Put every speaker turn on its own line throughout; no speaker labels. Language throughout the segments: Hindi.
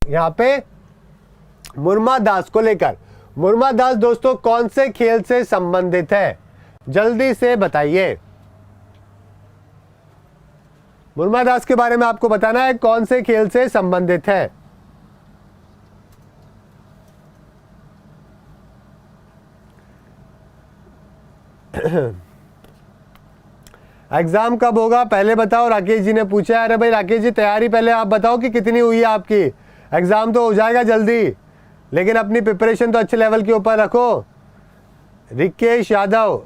यहाँ पे मुर्मा दास को लेकर। मुर्मा दास दोस्तों कौन से खेल से संबंधित है, जल्दी से बताइए। मुर्मा दास के बारे में आपको बताना है कौन से खेल से संबंधित है। एग्जाम कब होगा पहले बताओ, राकेश जी ने पूछा है। अरे भाई राकेश जी तैयारी पहले आप बताओ कि कितनी हुई है आपकी। एग्जाम तो हो जाएगा जल्दी, लेकिन अपनी प्रिपरेशन तो अच्छे लेवल के ऊपर रखो। रिकेश यादव,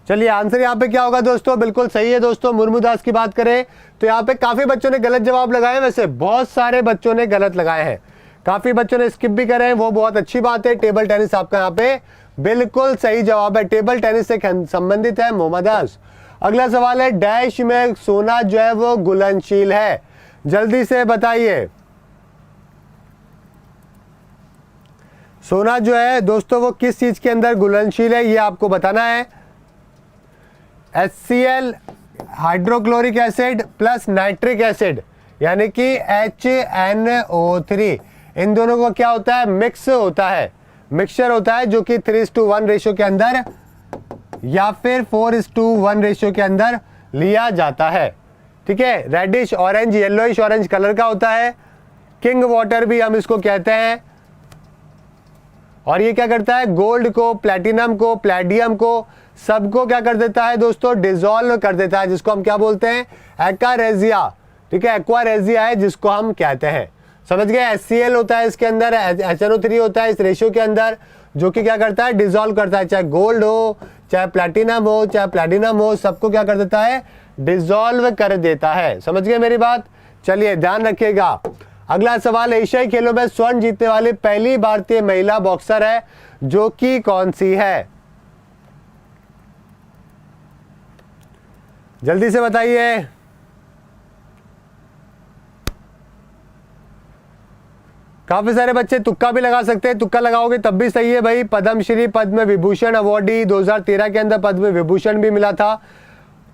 चलिए आंसर यहाँ पे क्या होगा दोस्तों, बिल्कुल सही है दोस्तों। मुर्मुदास की बात करें तो यहाँ पे काफी बच्चों ने गलत जवाब लगाए, वैसे बहुत सारे बच्चों ने गलत लगाए हैं, काफी बच्चों ने स्किप भी करे हैं, वो बहुत अच्छी बात है। टेबल टेनिस आपका यहाँ पे बिल्कुल सही जवाब है, टेबल टेनिस से संबंधित है मोहम्मदास। अगला सवाल है, डैश में सोना जो है वो घुलनशील है, जल्दी से बताइए। सोना जो है दोस्तों वो किस चीज के अंदर घुलनशील है, ये आपको बताना है। HCl hydrochloric acid plus nitric acid यानी कि HNO3, इन दोनों को क्या होता है, मिक्स होता है, मिक्सचर होता है, जो कि 3:1 रेशियो के अंदर या फिर 4:1 रेशियो के अंदर लिया जाता है। ठीक है, reddish orange, yellowish orange colour का होता है। किंग वाटर भी हम इसको कहते हैं। और ये क्या करता है, गोल्ड को, प्लैटिनम को, प्लैडियम को, सबको क्या कर देता है दोस्तों, डिसॉल्व कर देता है, जिसको हम क्या बोलते हैं, एक्वारेजिया। ठीक है, एक्वारेजिया है जिसको हम कहते हैं, समझ गए। HCl होता है इसके अंदर, HNO3 होता है इस रेशियो के अंदर, जो कि क्या करता है, डिसॉल्व करता है, चाहे गोल्ड हो, चाहे प्लैटिनम हो, चाहे प्लैटिनम हो, सबको क्या कर देता है, डिसॉल्व कर देता है। समझ गए मेरी बात, चलिए ध्यान रखिएगा। अगला सवाल, एशियाई खेलों में स्वर्ण जीतने वाली पहली भारतीय महिला बॉक्सर है, जो कि कौन सी है, जल्दी से बताइए। काफी सारे बच्चे तुक्का भी लगा सकते हैं, तुक्का लगाओगे तब भी सही है भाई। पद्मश्री, पद्म विभूषण अवार्डी 2013 के अंदर पद्म विभूषण भी मिला था।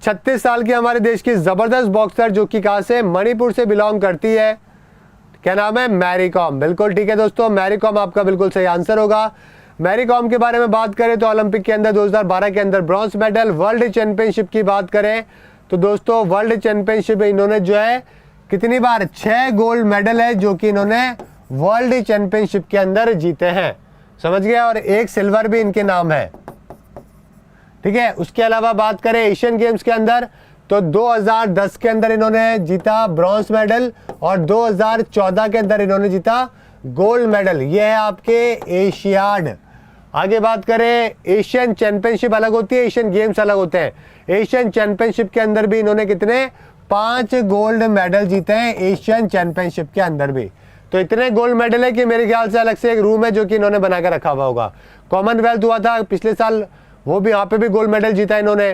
36 साल की हमारे देश की जबरदस्त बॉक्सर, जो कि कहां से, मणिपुर से बिलोंग करती है, क्या नाम है, मैरी कॉम। बिल्कुल ठीक है दोस्तों, मैरी कॉम आपका बिल्कुल सही आंसर होगा। मैरी कॉम के बारे में बात करें तो ओलंपिक के अंदर 2012 के अंदर ब्रॉन्ज मेडल। वर्ल्ड चैंपियनशिप की बात करें तो दोस्तों वर्ल्ड चैंपियनशिप इन्होंने जो है कितनी बार, 6 गोल्ड मेडल है जो कि इन्होंने वर्ल्ड चैंपियनशिप के अंदर जीते हैं, समझ गए, और 1 सिल्वर भी इनके नाम है। ठीक है, उसके अलावा बात करें एशियन गेम्स के अंदर तो 2010 के अंदर इन्होंने जीता ब्रॉन्ज मेडल और 2014 के अंदर इन्होंने जीता गोल्ड मेडल। ये है आपके एशियाड। आगे बात करें, एशियन चैंपियनशिप अलग होती है, एशियन गेम्स अलग होते हैं। एशियन चैंपियनशिप के अंदर भी इन्होंने कितने, 5 गोल्ड मेडल जीते हैं एशियन चैंपियनशिप के अंदर भी। तो इतने गोल्ड मेडल है कि मेरे ख्याल से अलग से एक रूम है जो कि इन्होंने बना कर रखा हुआ होगा। कॉमनवेल्थ हुआ था पिछले साल, वो भी यहाँ पे भी गोल्ड मेडल जीता इन्होंने।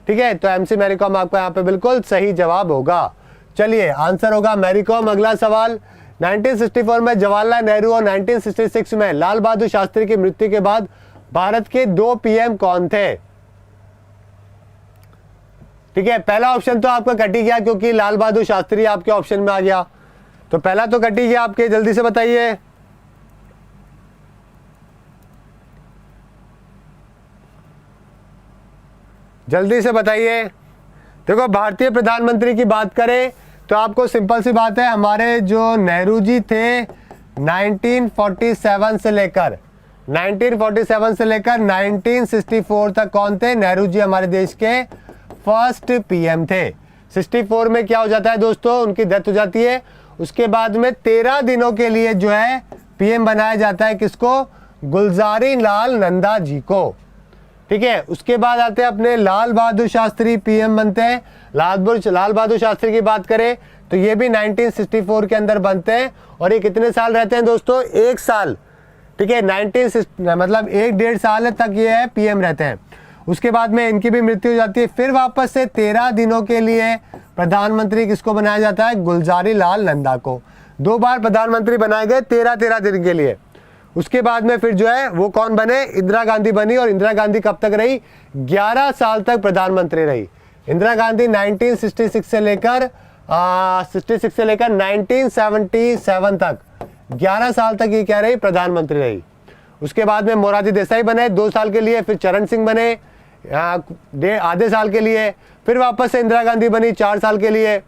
ठीक है, तो MC मैरी कॉम आपका यहाँ पे बिल्कुल सही जवाब होगा। चलिए आंसर होगा मैरी कॉम। अगला सवाल, 1964 में जवाहरलाल नेहरू और 1966 में लाल बहादुर शास्त्री की मृत्यु के बाद भारत के 2 PM कौन थे। ठीक है, पहला ऑप्शन तो आपका कट ही गया क्योंकि लाल बहादुर शास्त्री आपके ऑप्शन में आ गया, तो पहला तो कट ही गया आपके। जल्दी से बताइए, जल्दी से बताइए। देखो भारतीय प्रधानमंत्री की बात करें तो आपको सिंपल सी बात है, हमारे जो नेहरू जी थे 1947 से लेकर 1964 तक कौन थे, नेहरू जी हमारे देश के फर्स्ट PM थे। 64 में क्या हो जाता है दोस्तों, उनकी डेथ हो जाती है। उसके बाद में 13 दिनों के लिए जो है PM बनाया जाता है, किसको, गुलजारी लाल नंदा जी को। ठीक है, उसके बाद आते हैं अपने लाल बहादुर शास्त्री PM बनते हैं। लाल बहादुर शास्त्री की बात करें तो ये भी 1964 के अंदर बनते हैं और ये कितने साल रहते हैं दोस्तों, 1 साल। ठीक है, मतलब 1-1.5 साल तक ये है PM रहते हैं। उसके बाद में इनकी भी मृत्यु हो जाती है। फिर वापस से 13 दिनों के लिए प्रधानमंत्री किसको बनाया जाता है, गुलजारी लाल नंदा को। 2 बार प्रधानमंत्री बनाए गए 13-13 दिन के लिए। उसके बाद में फिर जो है वो कौन बने, इंदिरा गांधी बनी। और इंदिरा गांधी कब तक रही, 11 साल तक प्रधानमंत्री रही। इंदिरा गांधी 1966 से लेकर 66 से लेकर 1977 तक 11 साल तक ये क्या रही, प्रधानमंत्री रही। उसके बाद में मोरारजी देसाई बने 2 साल के लिए, फिर चरण सिंह बने आधे साल के लिए, फिर वापस से इंदिरा गांधी बनी 4 साल के लिए,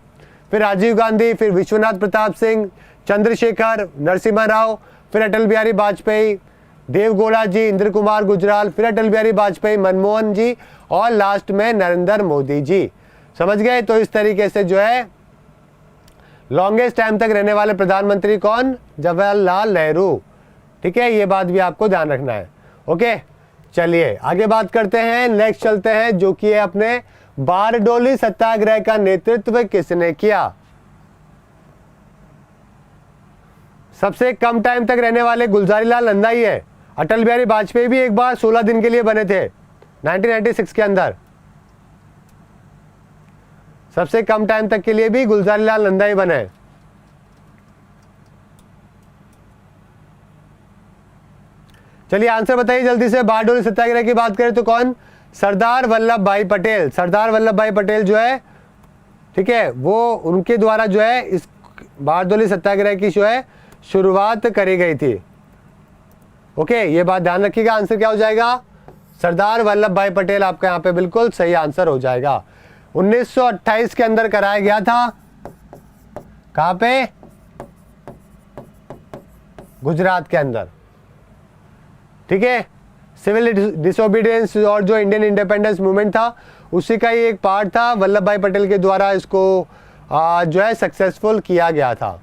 फिर राजीव गांधी, फिर विश्वनाथ प्रताप सिंह, चंद्रशेखर, नरसिम्हा राव, फिर अटल बिहारी वाजपेयी, देवगौड़ा जी, इंद्र कुमार गुजराल, फिर अटल बिहारी वाजपेयी, मनमोहन जी और लास्ट में नरेंद्र मोदी जी। समझ गए। तो इस तरीके से जो है लॉन्गेस्ट टाइम तक रहने वाले प्रधानमंत्री कौन, जवाहरलाल नेहरू। ठीक है, ये बात भी आपको ध्यान रखना है। ओके, चलिए आगे बात करते हैं। नेक्स्ट चलते हैं, जो कि है अपने बारडोली सत्याग्रह का नेतृत्व किसने किया। सबसे कम टाइम तक रहने वाले गुलजारीलाल नंदा ही है। अटल बिहारी वाजपेयी भी एक बार 16 दिन के लिए बने थे 1996 के अंदर। सबसे कम टाइम तक के लिए भी गुलजारीलाल नंदा ही बने। चलिए आंसर बताइए जल्दी से। बारडोली सत्याग्रह की बात करें तो कौन, सरदार वल्लभ भाई पटेल। सरदार वल्लभ भाई पटेल जो है, ठीक है, वो उनके द्वारा जो है इस बारडोली सत्याग्रह की जो है शुरुआत करी गई थी। ओके, ये बात ध्यान रखिएगा। आंसर क्या हो जाएगा, सरदार वल्लभ भाई पटेल आपका यहाँ पे बिल्कुल सही आंसर हो जाएगा। 1928 के अंदर कराया गया था। कहां पे, गुजरात के अंदर। ठीक है, सिविल डिसोबीडियंस और जो इंडियन इंडिपेंडेंस मूवमेंट था उसी का ही एक पार्ट था। वल्लभ भाई पटेल के द्वारा इसको जो है सक्सेसफुल किया गया था।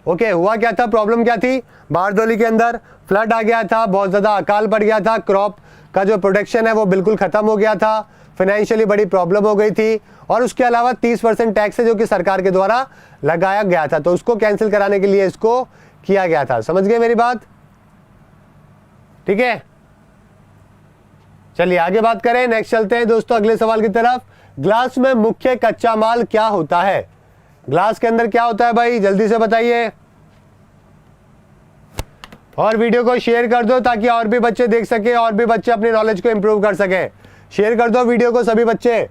ओके, हुआ क्या था, प्रॉब्लम क्या थी, बारडोली के अंदर फ्लड आ गया था, बहुत ज़्यादा अकाल पड़ गया था, क्रॉप का जो प्रोडक्शन है वो बिल्कुल ख़त्म हो गया था, फाइनेंशियली बड़ी प्रॉब्लम हो गई थी, और उसके अलावा 30% टैक्स है जो कि सरकार के द्वारा लगाया गया था, तो उसको कैंसिल कराने के लिए इसको किया गया था। समझ गए मेरी बात। ठीक है, चलिए आगे बात करें। नेक्स्ट चलते हैं दोस्तों अगले सवाल की तरफ। ग्लास में मुख्य कच्चा माल क्या होता है। ग्लास के अंदर क्या होता है भाई, जल्दी से बताइए। और वीडियो को शेयर कर दो ताकि और भी बच्चे देख सके और भी बच्चे अपनी नॉलेज को इंप्रूव कर सके। शेयर कर दो वीडियो को सभी बच्चे।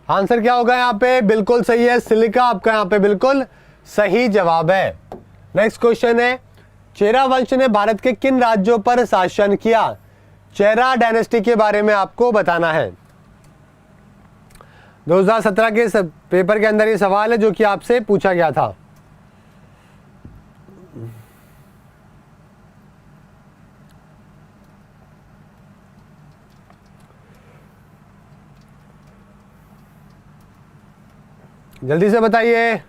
आंसर क्या होगा यहाँ पे, बिल्कुल सही है, सिलिका आपका यहाँ पे बिल्कुल सही जवाब है। नेक्स्ट क्वेश्चन है, चेरा वंश ने भारत के किन राज्यों पर शासन किया। चेरा डायनेस्टी के बारे में आपको बताना है। 2017 के पेपर के अंदर ये सवाल है जो कि आपसे पूछा गया था। जल्दी से बताइए।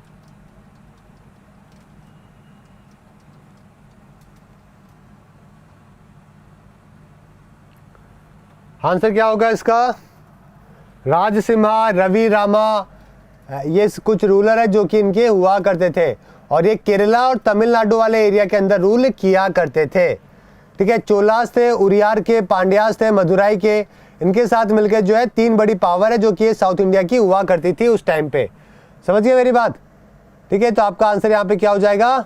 आंसर क्या होगा इसका, राजसिम्हा, रवि रामा, ये कुछ रूलर है जो कि इनके हुआ करते थे और ये केरला और तमिलनाडु वाले एरिया के अंदर रूल किया करते थे। ठीक है, चोलास थे, उरियार के, पांड्यास थे, मदुराई के, इनके साथ मिलकर जो है 3 बड़ी पावर है जो कि साउथ इंडिया की हुआ करती थी उस टाइम पे। समझिए मेरी बात। ठीक है, तो आपका आंसर यहाँ पे क्या हो जाएगा,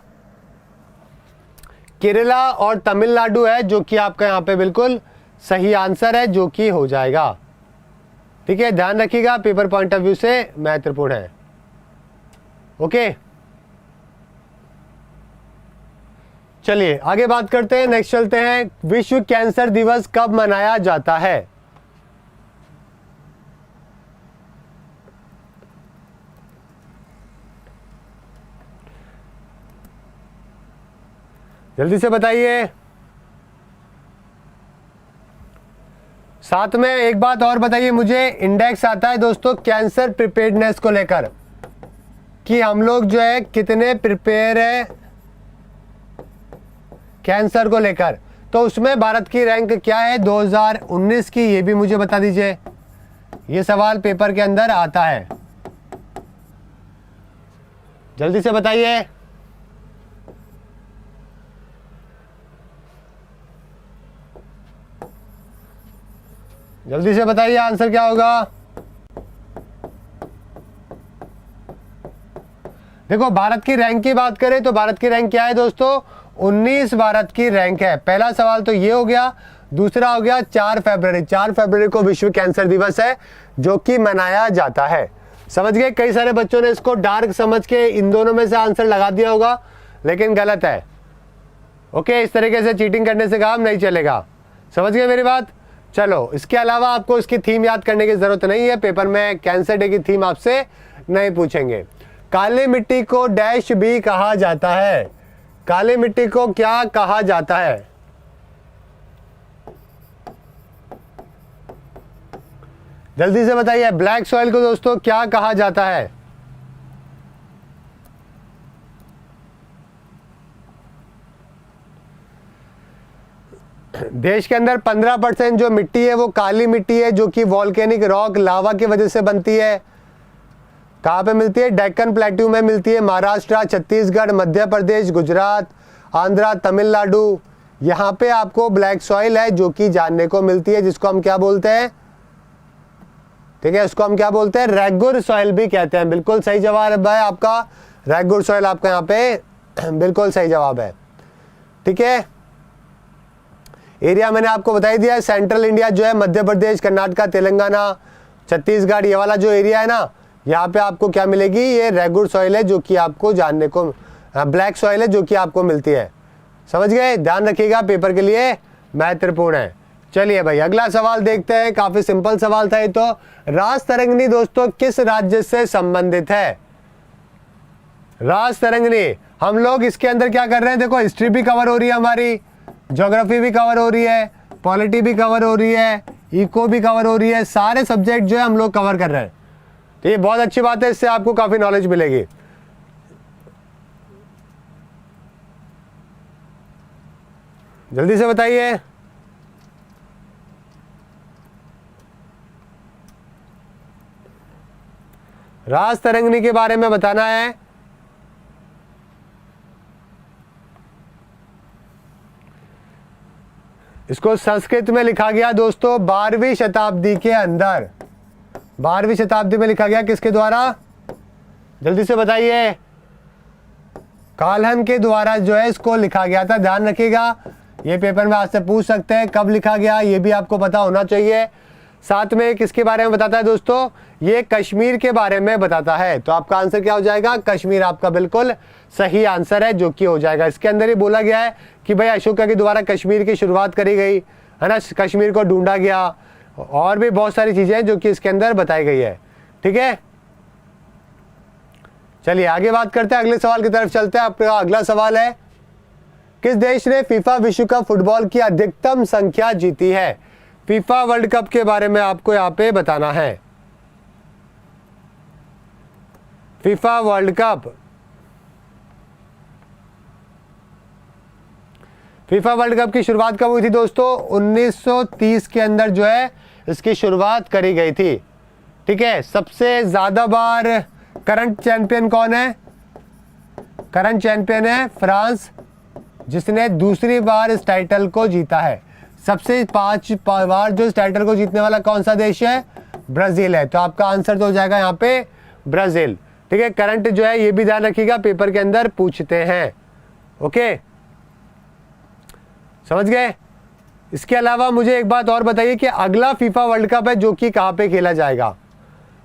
केरला और तमिलनाडु है जो कि आपका यहाँ पे बिल्कुल सही आंसर है जो कि हो जाएगा। ठीक है, ध्यान रखिएगा, पेपर पॉइंट ऑफ व्यू से महत्वपूर्ण है। ओके, चलिए आगे बात करते हैं। नेक्स्ट चलते हैं, विश्व कैंसर दिवस कब मनाया जाता है। जल्दी से बताइए। साथ में एक बात और बताइए मुझे, इंडेक्स आता है दोस्तों कैंसर प्रिपेयर्डनेस को लेकर कि हम लोग जो है कितने प्रिपेयर है कैंसर को लेकर, तो उसमें भारत की रैंक क्या है 2019 की, ये भी मुझे बता दीजिए। ये सवाल पेपर के अंदर आता है, जल्दी से बताइए। जल्दी से बताइए आंसर क्या होगा। देखो भारत की रैंक की बात करें तो भारत की रैंक क्या है दोस्तों, 19 भारत की रैंक है। पहला सवाल तो ये हो गया। दूसरा हो गया 4 फरवरी, 4 फरवरी को विश्व कैंसर दिवस है जो कि मनाया जाता है। समझ गए, कई सारे बच्चों ने इसको डार्क समझ के इन दोनों में से आंसर लगा दिया होगा, लेकिन गलत है। ओके, इस तरीके से चीटिंग करने से काम नहीं चलेगा। समझ गए मेरी बात। चलो, इसके अलावा आपको इसकी थीम याद करने की जरूरत नहीं है, पेपर में कैंसर डे की थीम आपसे नहीं पूछेंगे। काली मिट्टी को डैश भी कहा जाता है, काली मिट्टी को क्या कहा जाता है? जल्दी से बताइए, ब्लैक सॉइल को दोस्तों क्या कहा जाता है? देश के अंदर 15% जो मिट्टी है वो काली मिट्टी है, जो कि वॉल्केनिक रॉक लावा की वजह से बनती है। कहाँ पे मिलती है? डेक्कन प्लेट्यू में मिलती है। महाराष्ट्र, छत्तीसगढ़, मध्य प्रदेश, गुजरात, आंध्रा, तमिलनाडु, यहाँ पे आपको ब्लैक सॉइल है जो कि जानने को मिलती है, जिसको हम क्या बोलते हैं? ठीक है, इसको हम क्या बोलते हैं? रेगुर सॉइल भी कहते हैं। बिल्कुल सही जवाब है आपका, रेगुर सॉइल आपका यहाँ पे बिल्कुल सही जवाब है। ठीक है, एरिया मैंने आपको बता ही दिया है। सेंट्रल इंडिया जो है मध्य प्रदेश, कर्नाटक, तेलंगाना, छत्तीसगढ़, ये वाला जो एरिया है ना, यहाँ पे आपको क्या मिलेगी? ये रेगुर सॉइल है जो कि आपको जानने को, ब्लैक सॉइल है जो कि आपको मिलती है। समझ गए, ध्यान रखिएगा, पेपर के लिए महत्वपूर्ण है। चलिए भाई, अगला सवाल देखते हैं। काफी सिंपल सवाल था ये तो। राज तरंगिणी दोस्तों किस राज्य से संबंधित है? राज तरंगिणी, हम लोग इसके अंदर क्या कर रहे हैं? देखो, हिस्ट्री भी कवर हो रही है हमारी, ज्योग्राफी भी कवर हो रही है, पॉलिटी भी कवर हो रही है, इको भी कवर हो रही है, सारे सब्जेक्ट जो है हम लोग कवर कर रहे हैं। तो ये बहुत अच्छी बात है, इससे आपको काफी नॉलेज मिलेगी। जल्दी से बताइए। राज तरंगिणी के बारे में बताना है। इसको संस्कृत में लिखा गया दोस्तों 12वीं शताब्दी के अंदर। 12वीं शताब्दी में लिखा गया, किसके द्वारा? जल्दी से बताइए। काल्हन के द्वारा जो है इसको लिखा गया था। ध्यान रखिएगा, ये पेपर में आज से पूछ सकते हैं कब लिखा गया, ये भी आपको पता होना चाहिए। साथ में किसके बारे में बताता है दोस्तों? ये कश्मीर के बारे में बताता है। तो आपका आंसर क्या हो जाएगा? कश्मीर आपका बिल्कुल सही आंसर है, जो कि हो जाएगा। इसके अंदर ही बोला गया है कि भाई अशोका के द्वारा कश्मीर की शुरुआत करी गई है ना, कश्मीर को ढूंढा गया, और भी बहुत सारी चीजें हैं जो कि इसके अंदर बताई गई है। ठीक है, चलिए आगे बात करते हैं, अगले सवाल की तरफ चलते हैं। आपका अगला सवाल है, किस देश ने फीफा विश्व कप फुटबॉल की अधिकतम संख्या जीती है? फीफा वर्ल्ड कप के बारे में आपको यहाँ पे बताना है। FIFA world cup, FIFA world cup की शुरुआत कब हुई थी दोस्तों? 1930 के अंदर जो है इसकी शुरुआत करी गई थी। ठीक है, सबसे ज्यादा बार करंट चैंपियन कौन है? करंट चैंपियन है फ्रांस, जिसने दूसरी बार इस टाइटल को जीता है। सबसे 5 बार जो इस टाइटल को जीतने वाला कौन सा देश है? ब्राजील है। तो आपका आंसर तो हो जाएगा यहाँ पे ब्राजील। ठीक है, करंट जो है ये भी ध्यान रखिएगा, पेपर के अंदर पूछते हैं। ओके, समझ गए। इसके अलावा मुझे एक बात और बताइए कि अगला फीफा वर्ल्ड कप है जो कि कहाँ पे खेला जाएगा?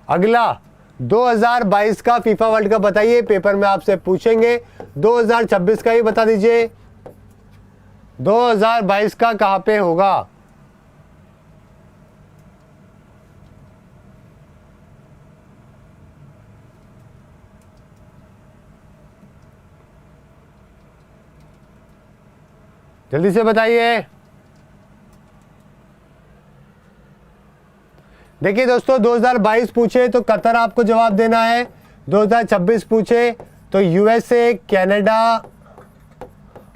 अगला 2022 का फीफा वर्ल्ड कप बताइए, पेपर में आपसे पूछेंगे। 2026 का ही बता दीजिए, 2022 का कहाँ पे होगा? जल्दी से बताइए। देखिए दोस्तों, 2022 पूछे तो कतर आपको जवाब देना है, 2026 पूछे तो यूएसए, कनाडा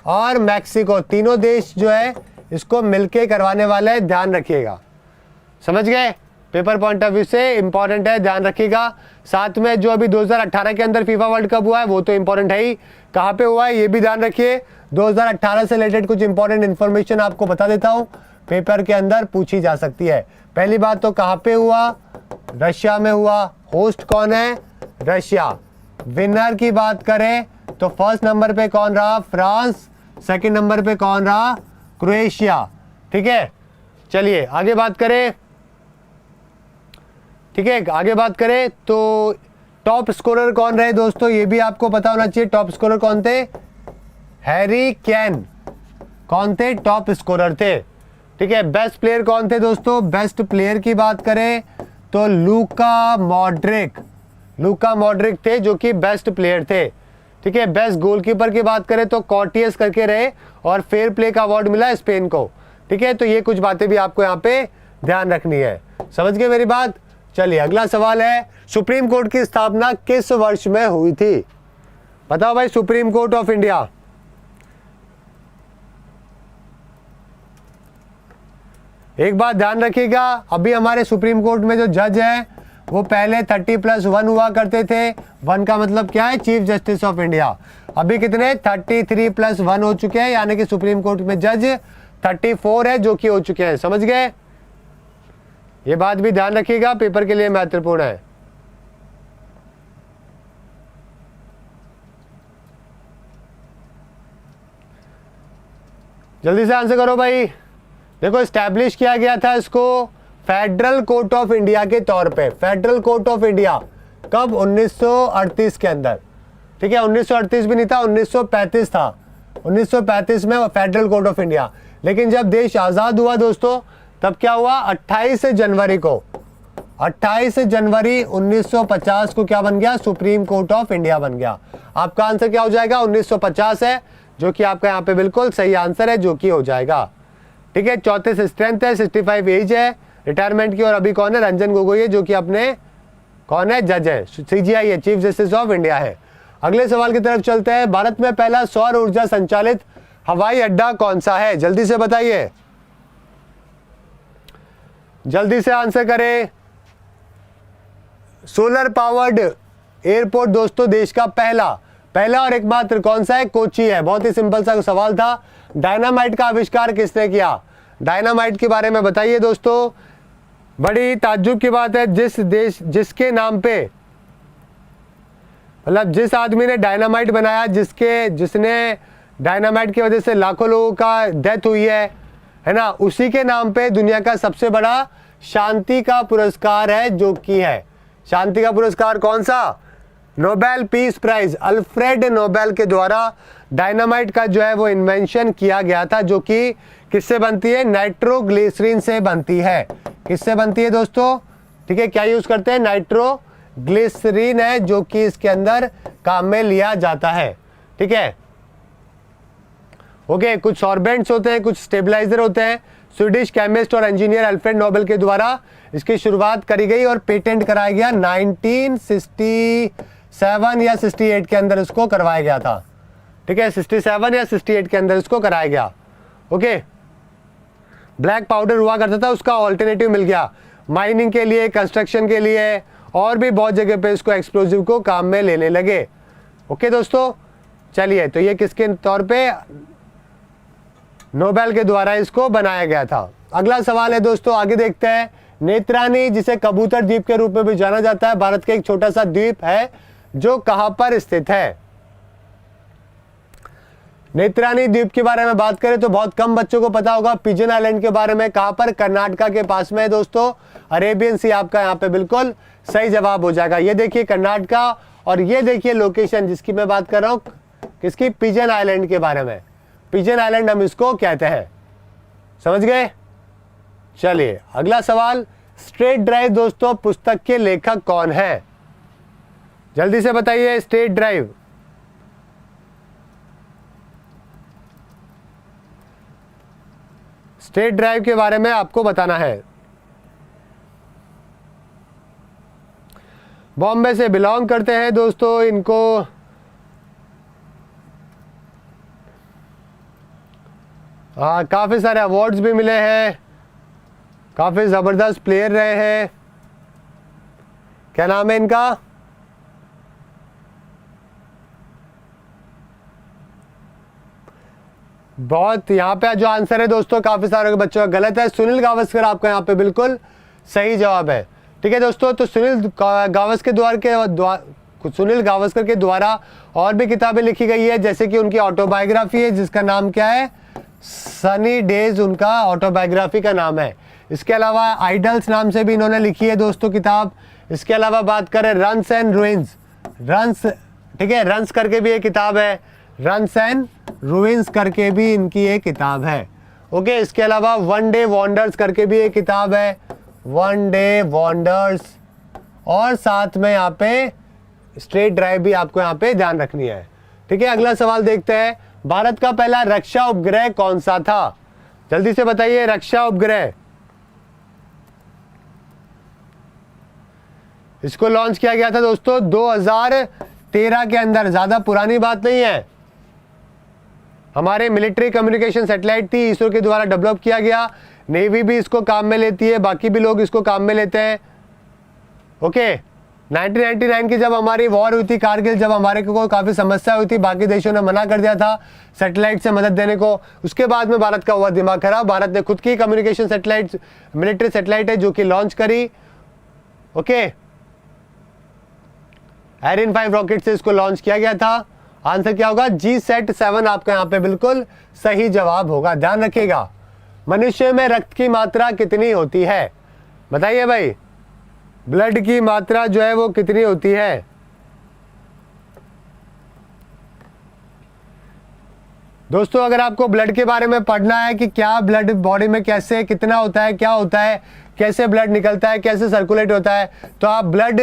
और मैक्सिको, तीनों देश जो है इसको मिलके करवाने वाले हैं। ध्यान रखिएगा, समझ गए। पेपर पॉइंट ऑफ व्यू से इंपॉर्टेंट है, ध्यान रखिएगा। साथ में जो अभी 2018 के अंदर फीफा वर्ल्ड कप हुआ है वो तो इंपॉर्टेंट है ही, कहाँ पे हुआ है ये भी ध्यान रखिए। 2018 से रिलेटेड कुछ इंपॉर्टेंट इन्फॉर्मेशन आपको बता देता हूँ, पेपर के अंदर पूछी जा सकती है। पहली बात तो कहाँ पे हुआ? रशिया में हुआ। होस्ट कौन है? रशिया। विनर की बात करें तो फर्स्ट नंबर पे कौन रहा? फ्रांस। सेकंड नंबर पे कौन रहा? क्रोएशिया। ठीक है, चलिए आगे बात करें। ठीक है, आगे बात करें तो टॉप स्कोरर कौन रहे दोस्तों, ये भी आपको पता होना चाहिए। टॉप स्कोरर कौन थे? Harry Kane. कौन थे? टॉप स्कोरर थे। ठीक है, बेस्ट प्लेयर कौन थे दोस्तों? बेस्ट प्लेयर की बात करें तो लूका मॉड्रिक। लूका मॉड्रिक थे जो कि बेस्ट प्लेयर थे। ठीक है, बेस्ट गोलकीपर की बात करें तो कॉर्टियस करके रहे और फेयर प्ले का अवार्ड मिला स्पेन को। ठीक है, तो ये कुछ बातें भी आपको यहाँ पे ध्यान रखनी है। समझ गए मेरी बात? चलिए अगला सवाल है, सुप्रीम कोर्ट की स्थापना किस वर्ष में हुई थी? बताओ भाई, सुप्रीम कोर्ट ऑफ इंडिया। एक बात ध्यान रखिएगा, अभी हमारे सुप्रीम कोर्ट में जो जज है वो पहले 30+1 हुआ करते थे। 1 का मतलब क्या है? Chief justice of India. अभी कितने? 33+1 हो चुके हैं, यानी कि सुप्रीम कोर्ट में जज 34 है जो कि हो चुके हैं। समझ गए? ये बात भी ध्यान रखिएगा, पेपर के लिए महत्वपूर्ण है। जल्दी से आंसर करो भाई। देखो, एस्टैब्लिश किया गया था इसको फेडरल कोर्ट ऑफ इंडिया के तौर पे। फेडरल कोर्ट ऑफ इंडिया कब? 1938 के अंदर। ठीक है, 1938 भी नहीं था, 1935 था। 1935 में फेडरल कोर्ट ऑफ इंडिया। लेकिन जब देश आजाद हुआ दोस्तों, तब क्या हुआ? 28 जनवरी को, 28 जनवरी 1950 को क्या बन गया? सुप्रीम कोर्ट ऑफ इंडिया बन गया। आपका आंसर क्या हो जाएगा? 1950 है, जो कि आपका यहाँ पे बिल्कुल सही आंसर है, जो कि हो जाएगा। ठीक है, 34 स्ट्रेंथ है, 65 एज है रिटायरमेंट की। और अभी कौन है? रंजन गोगोई है, जो कि अपने कौन है? जज है, सीजीआई है, चीफ जस्टिस ऑफ इंडिया है। अगले सवाल की तरफ चलते हैं। भारत में पहला सौर ऊर्जा संचालित हवाई अड्डा कौन सा है? जल्दी से बताइए, जल्दी से आंसर करें। सोलर पावर्ड एयरपोर्ट दोस्तों देश का पहला और एकमात्र कौन सा है? कोची है। बहुत ही सिंपल सा सवाल था। डायनामाइट का आविष्कार किसने किया? डायनामाइट के बारे में बताइए दोस्तों। बड़ी ताज्जुब की बात है, जिसके नाम पे, मतलब जिस आदमी ने डायनामाइट बनाया, जिसने डायनामाइट की वजह से लाखों लोगों का डेथ हुई है ना, उसी के नाम पे दुनिया का सबसे बड़ा शांति का पुरस्कार है, जो कि है शांति का पुरस्कार कौन सा? Nobel peace prize. Alfred Nobel के द्वारा डायनामाइट का जो है वो इन्वेंशन किया गया था, जो कि किससे बनती है? नाइट्रोग्लिसरीन से बनती है। किससे बनती है दोस्तों? ठीक है, क्या यूज करते हैं? नाइट्रोग्लिसरीन है, जो कि इसके अंदर काम में लिया जाता है। ठीक है, ओके, कुछ सॉर्बेंट्स होते हैं, कुछ स्टेबलाइजर होते हैं। स्वीडिश केमिस्ट और इंजीनियर अल्फ्रेड नोबेल के द्वारा इसकी शुरुआत करी गई और पेटेंट कराया गया 1967 या 68 के अंदर इसको करवाया गया था। ठीक है, 67 या 68 के अंदर इसको कराया गया। ओके, ब्लैक पाउडर हुआ करता था, उसका ऑल्टरनेटिव मिल गया माइनिंग के लिए, कंस्ट्रक्शन के लिए, और भी बहुत जगह पे इसको एक्सप्लोजिव को काम में लेने लगे। ओके दोस्तों, चलिए, तो ये किसके तौर पे? नोबेल के द्वारा इसको बनाया गया था। अगला सवाल है दोस्तों, आगे देखते हैं। नेत्रानी, जिसे कबूतर द्वीप के रूप में भी जाना जाता है, भारत का एक छोटा सा द्वीप है जो कहां पर स्थित है? नेत्रानी द्वीप के बारे में बात करें तो बहुत कम बच्चों को पता होगा। पिजन आइलैंड के बारे में कहां पर? कर्नाटका के पास में है दोस्तों। अरेबियन सी आपका यहाँ पे बिल्कुल सही जवाब हो जाएगा। ये देखिए कर्नाटका, और ये देखिए लोकेशन जिसकी मैं बात कर रहा हूं, किसकी? पिजन आइलैंड के बारे में। पिजन आइलैंड हम इसको कहते हैं। समझ गए? चलिए अगला सवाल। स्ट्रेट ड्राइव दोस्तों पुस्तक के लेखक कौन है? जल्दी से बताइए। स्ट्रेट ड्राइव, स्ट्रेट ड्राइव के बारे में आपको बताना है। बॉम्बे से बिलोंग करते हैं दोस्तों। इनको काफी सारे अवार्ड्स भी मिले हैं, काफी जबरदस्त प्लेयर रहे हैं। क्या नाम है इनका? बहुत यहाँ पे जो आंसर है दोस्तों काफी सारे बच्चों का गलत है। सुनील गावस्कर आपका यहाँ पे बिल्कुल सही जवाब है। ठीक है दोस्तों, तो सुनील गावस्कर सुनील गावस्कर के द्वारा और भी किताबें लिखी गई है, जैसे कि उनकी ऑटोबायोग्राफी है जिसका नाम क्या है, सनी डेज उनका ऑटोबायोग्राफी का नाम है। इसके अलावा आइडल्स नाम से भी इन्होंने लिखी है दोस्तों किताब। इसके अलावा बात करें रन्स एंड रूइंस, रन्स, ठीक है, रन्स करके भी एक किताब है, रन्स एंड रूइंस करके भी इनकी एक किताब है। ओके, इसके अलावा वन डे वॉन्डर्स करके भी एक किताब है, वन डे वॉन्डर्स, और साथ में यहाँ पे स्ट्रेट ड्राइव भी आपको यहाँ पे ध्यान रखनी है। ठीक है, अगला सवाल देखते हैं, भारत का पहला रक्षा उपग्रह कौन सा था? जल्दी से बताइए, रक्षा उपग्रह इसको लॉन्च किया गया था दोस्तों 2013 के अंदर, ज्यादा पुरानी बात नहीं है। हमारे मिलिट्री कम्युनिकेशन सैटेलाइट थी, इसरो के द्वारा डेवलप किया गया, नेवी भी इसको काम में लेती है, बाकी भी लोग इसको काम में लेते हैं। ओके, 1999 की जब हमारी वॉर हुई थी कारगिल, जब हमारे को काफी समस्या हुई थी, बाकी देशों ने मना कर दिया था सैटेलाइट से मदद देने को, उसके बाद में भारत का हुआ दिमाग खराब, भारत ने खुद की कम्युनिकेशन सैटेलाइट, मिलिट्री सैटेलाइट है जो कि लॉन्च करी। ओके, एरिन 5 रॉकेट से इसको लॉन्च किया गया था। आंसर क्या होगा, GSAT-7 आपका यहाँ पे बिल्कुल सही जवाब होगा। ध्यान रखिएगा, मनुष्य में रक्त की मात्रा कितनी होती है? बताइए भाई, ब्लड की मात्रा जो है वो कितनी होती है? दोस्तों, अगर आपको ब्लड के बारे में पढ़ना है कि क्या ब्लड बॉडी में कैसे, कितना होता है, क्या होता है, कैसे ब्लड निकलता है, कैसे सर्कुलेट होता है, तो आप ब्लड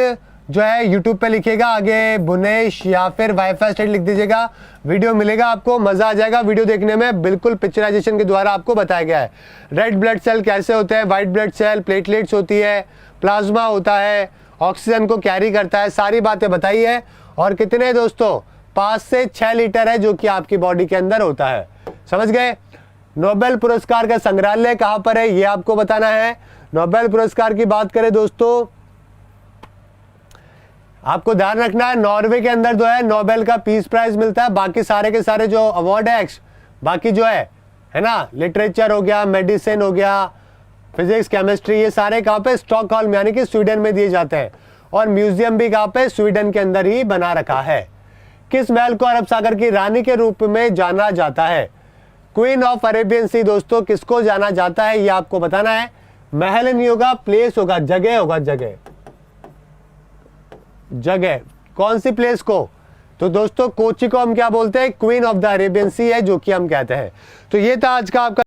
जो है यूट्यूब पे लिखिएगा, आगे बुनेश या फिर वाईफाई स्टेट लिख दीजिएगा, वीडियो मिलेगा आपको, मजा आ जाएगा वीडियो देखने में, बिल्कुल पिक्चराइजेशन के द्वारा आपको बताया गया है। रेड ब्लड सेल कैसे होते हैं, व्हाइट ब्लड सेल, प्लेटलेट्स होती है, प्लाज्मा होता है, ऑक्सीजन को कैरी करता है, सारी बातें बताई है। और कितने दोस्तों, 5 से 6 लीटर है जो कि आपकी बॉडी के अंदर होता है। समझ गए? नोबेल पुरस्कार का संग्रहालय कहां पर है ये आपको बताना है। नोबेल पुरस्कार की बात करें दोस्तों, आपको ध्यान रखना है, नॉर्वे के अंदर जो है नोबेल का पीस प्राइज मिलता है, बाकी सारे के सारे जो अवार्ड है, बाकी जो है ना, लिटरेचर हो गया, मेडिसिन हो गया, फिजिक्स, केमिस्ट्री, ये सारे कहाँ पे, स्टॉकहोल्म यानी कि स्वीडन में दिए जाते हैं। और म्यूजियम भी कहाँ पे, स्वीडन के अंदर ही बना रखा है। किस महल को अरब सागर की रानी के रूप में जाना जाता है? क्वीन ऑफ अरेबियन सी दोस्तों किसको जाना जाता है ये आपको बताना है। महल नहीं होगा, प्लेस होगा, जगह होगा, जगह, जगह, कौन सी प्लेस को? तो दोस्तों कोची को हम क्या बोलते हैं, क्वीन ऑफ द अरेबियन सी है जो कि हम कहते हैं। तो ये था आज का आपका